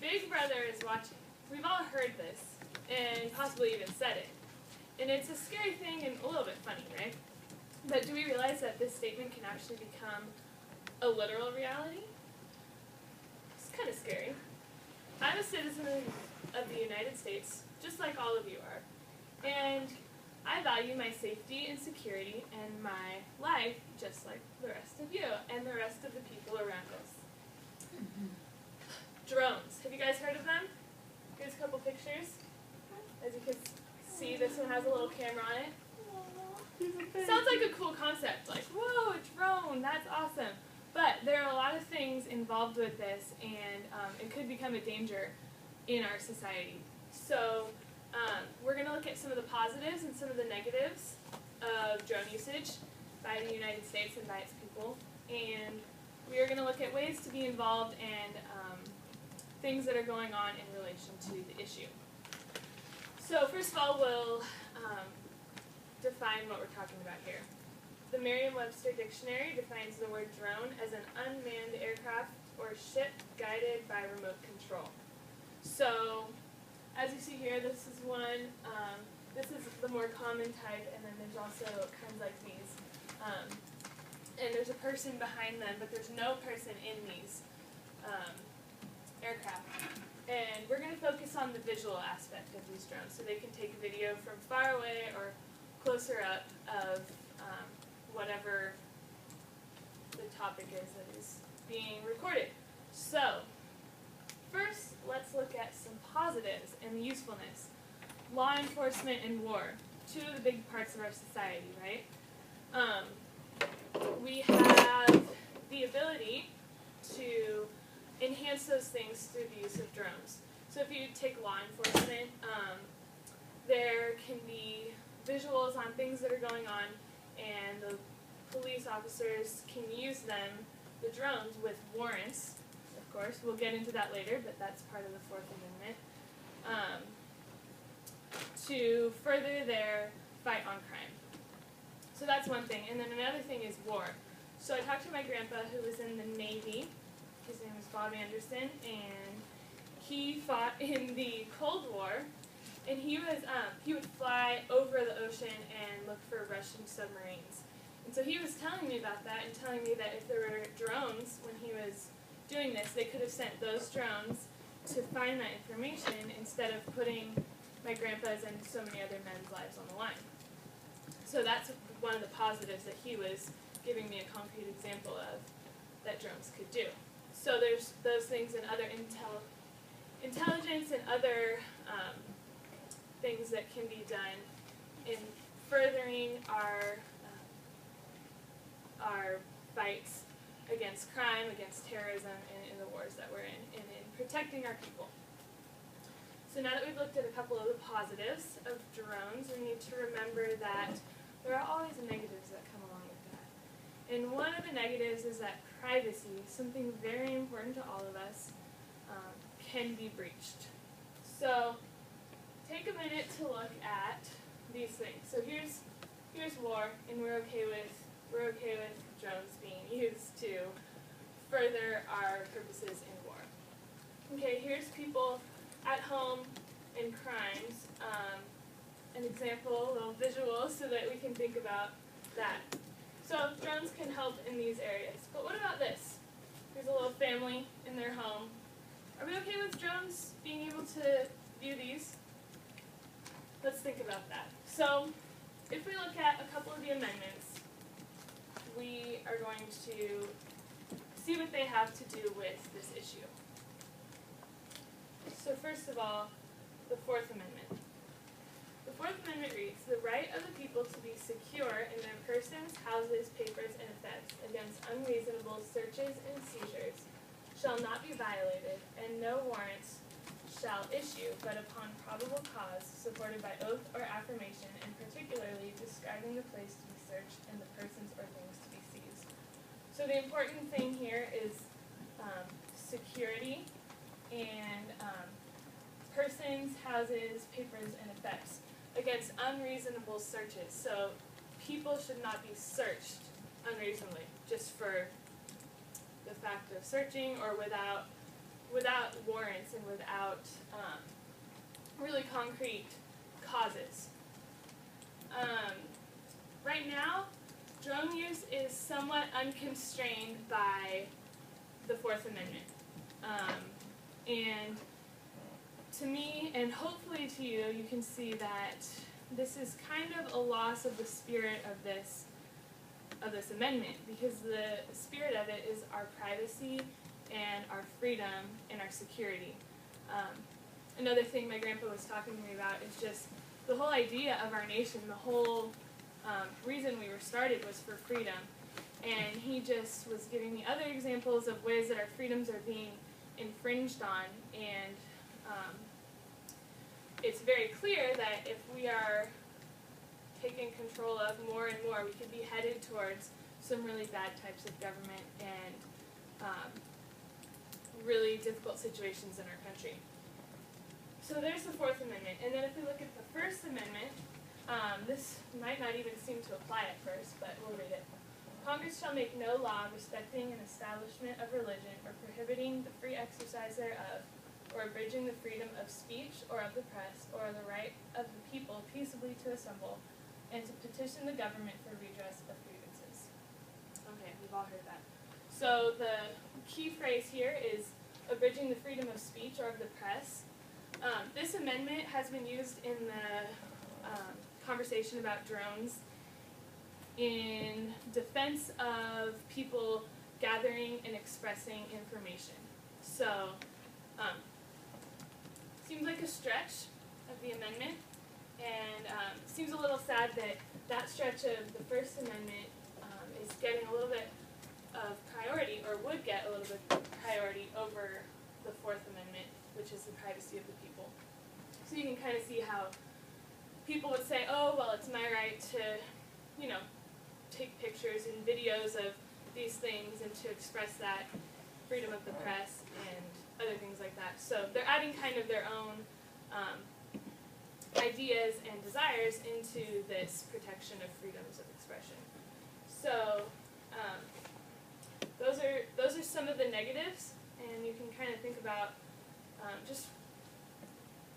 Big Brother is watching. We've all heard this, and possibly even said it. And it's a scary thing and a little bit funny, right? But do we realize that this statement can actually become a literal reality? It's kind of scary. I'm a citizen of the United States, just like all of you are. And I value my safety and security and my life just like the rest of you and the rest of the people around us. Drones. Have you guys heard of them? Here's a couple pictures. As you can see, this one has a little camera on it. Sounds like a cool concept, like, whoa, a drone, that's awesome. But there are a lot of things involved with this, and it could become a danger in our society. So we're going to look at some of the positives and some of the negatives of drone usage by the United States and by its people. And we are going to look at ways to be involved and things that are going on in relation to the issue. So first of all, we'll define what we're talking about here. The Merriam-Webster Dictionary defines the word drone as an unmanned aircraft or ship guided by remote control. So, as you see here, this is one. This is the more common type, and then there's also kinds like these. And there's a person behind them, but there's no person in these aircraft. And we're going to focus on the visual aspect of these drones, so they can take a video from far away or closer up of whatever the topic is that is being recorded. So, first, let's look at some positives and the usefulness. Law enforcement and war, two of the big parts of our society, right? We have the ability to enhance those things through the use of drones. So if you take law enforcement, there can be visuals on things that are going on, and the police officers can use them, the drones, with warrants, of course. We'll get into that later, but that's part of the Fourth Amendment, to further their fight on crime. So that's one thing. And then another thing is war. So I talked to my grandpa, who was in the Navy. His name was Bob Anderson, and he fought in the Cold War. And he would fly over the ocean and look for Russian submarines. And so he was telling me about that and telling me that if there were drones when he was doing this, they could have sent those drones to find that information instead of putting my grandpa's and so many other men's lives on the line. So that's one of the positives that he was giving me a concrete example of that drones could do. So there's those things and other intelligence and other things that can be done in furthering our fights against crime, against terrorism, and in the wars that we're in, and in protecting our people. So now that we've looked at a couple of the positives of drones, we need to remember that there are always negatives that come along with that. And one of the negatives is that privacy, something very important to all of us, can be breached. So take a minute to look at these things. So here's war, and we're okay with drones being used to further our purposes in war. Okay, here's people at home in crimes. An example, a little visual, so that we can think about that. So drones can help in these areas. But what about this? Here's a little family in their home. Are we okay with drones being able to view these? Let's think about that. So if we look at a couple of the amendments, we are going to see what they have to do with this issue. So first of all, the Fourth Amendment. The Fourth Amendment reads, "The right of the people to be secure in their persons, houses, papers, and effects against unreasonable searches and seizures shall not be violated, and no warrants shall issue but upon probable cause, supported by oath or affirmation, and particularly describing the place to be searched and the persons or things to be seized." So the important thing here is security and persons, houses, papers, and effects against unreasonable searches. So people should not be searched unreasonably just for the fact of searching or without warrants words and without really concrete causes. Right now, drone use is somewhat unconstrained by the Fourth Amendment. And to me, and hopefully to you, you can see that this is kind of a loss of the spirit of this amendment, because the spirit of it is our privacy and our freedom and our security. Another thing my grandpa was talking to me about is just the whole idea of our nation. The whole reason we were started was for freedom. And he just was giving me other examples of ways that our freedoms are being infringed on. And it's very clear that if we are taken control of more and more, we could be headed towards some really bad types of government and really difficult situations in our country. So there's the Fourth Amendment. And then if we look at the First Amendment, this might not even seem to apply at first, but we'll read it. Congress shall make no law respecting an establishment of religion or prohibiting the free exercise thereof, or abridging the freedom of speech or of the press, or the right of the people peaceably to assemble, and to petition the government for redress of grievances. Okay, we've all heard that. So the key phrase here is abridging the freedom of speech or of the press. This amendment has been used in the conversation about drones in defense of people gathering and expressing information. So, seems like a stretch of the amendment, and seems a little sad that that stretch of the First Amendment is getting a little bit of priority, or would get a little bit of priority over the Fourth Amendment, which is the privacy of the people. So you can kind of see how people would say, oh, well, it's my right to, you know, take pictures and videos of these things and to express that freedom of the press and other things like that. So they're adding kind of their own ideas and desires into this protection of freedoms of expression. So those are some of the negatives, and you can kind of think about just,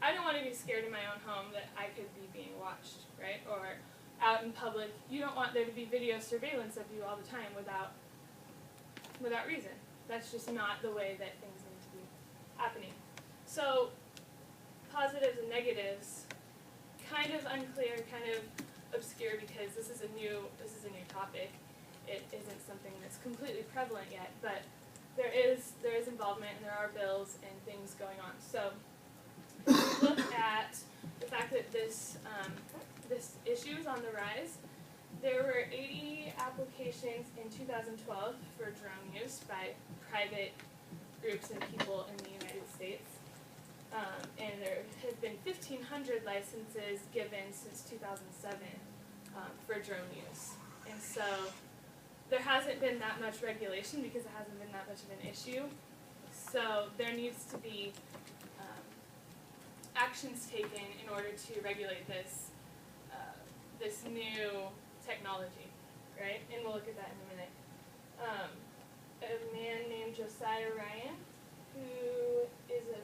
I don't want to be scared in my own home that I could be being watched, right? Or out in public, you don't want there to be video surveillance of you all the time without reason. That's just not the way that things need to be happening. So positives and negatives, kind of unclear, kind of obscure, because this is a new topic. It isn't something that's completely prevalent yet, but there is involvement, and there are bills and things going on. So look at the fact that this issue is on the rise. There were 80 applications in 2012 for drone use by private groups and people in the United States. And there have been 1,500 licenses given since 2007 for drone use. And so there hasn't been that much regulation because it hasn't been that much of an issue. So there needs to be actions taken in order to regulate this this new technology, right? And we'll look at that in a minute. A man named Josiah Ryan, who is an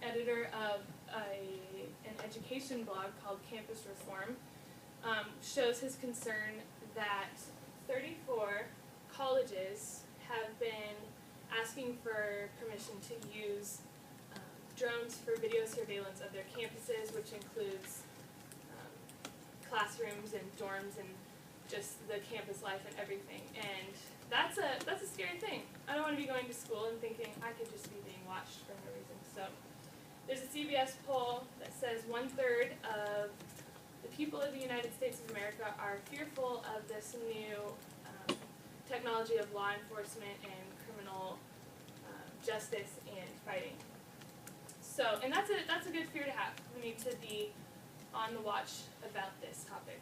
editor of an education blog called Campus Reform, shows his concern that 34 colleges have been asking for permission to use drones for video surveillance of their campuses, which includes classrooms and dorms and just the campus life and everything. And that's a scary thing. I don't want to be going to school and thinking I could just be being watched for no reason. So there's a CBS poll that says 1/3 of the people of the United States of America are fearful of this new technology of law enforcement and criminal justice and fighting. So, and that's a good fear to have. We need to be on the watch about this topic.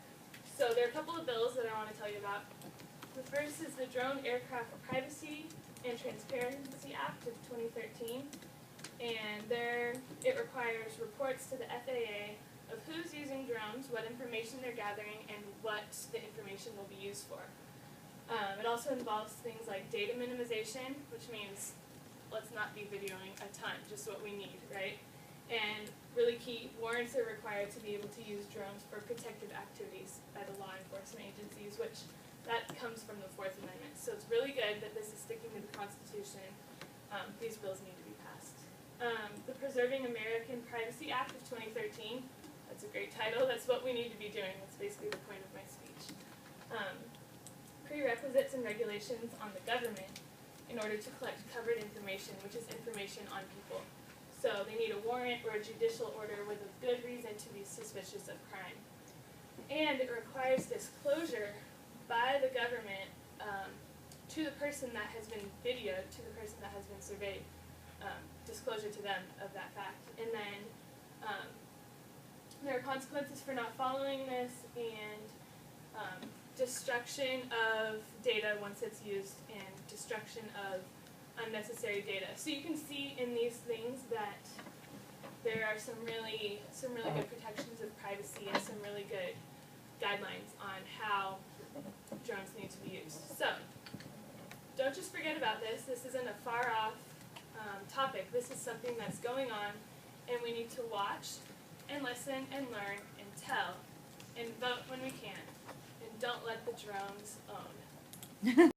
So there are a couple of bills that I want to tell you about. The first is the Drone Aircraft Privacy and Transparency Act of 2013. And there it requires reports to the FAA of who's using drones, what information they're gathering, and what the information will be used for. It also involves things like data minimization, which means let's not be videoing a ton, just what we need, right? And really key, warrants are required to be able to use drones for protective activities by the law enforcement agencies, which that comes from the Fourth Amendment. So it's really good that this is sticking to the Constitution. These bills need to be passed. The Preserving American Privacy Act of 2013, that's a great title. That's what we need to be doing. That's basically the point of my speech. Prerequisites and regulations on the government in order to collect covered information, which is information on people. So they need a warrant or a judicial order with a good reason to be suspicious of crime. And it requires disclosure by the government to the person that has been videoed, to the person that has been surveyed, disclosure to them of that fact. And then there are consequences for not following this, and destruction of data once it's used, and destruction of unnecessary data. So you can see in these things that there are some really good protections of privacy and some really good guidelines on how drones need to be used. So don't just forget about this. This isn't a far off topic. This is something that's going on, and we need to watch and listen and learn and tell and vote when we can. And don't let the drones own.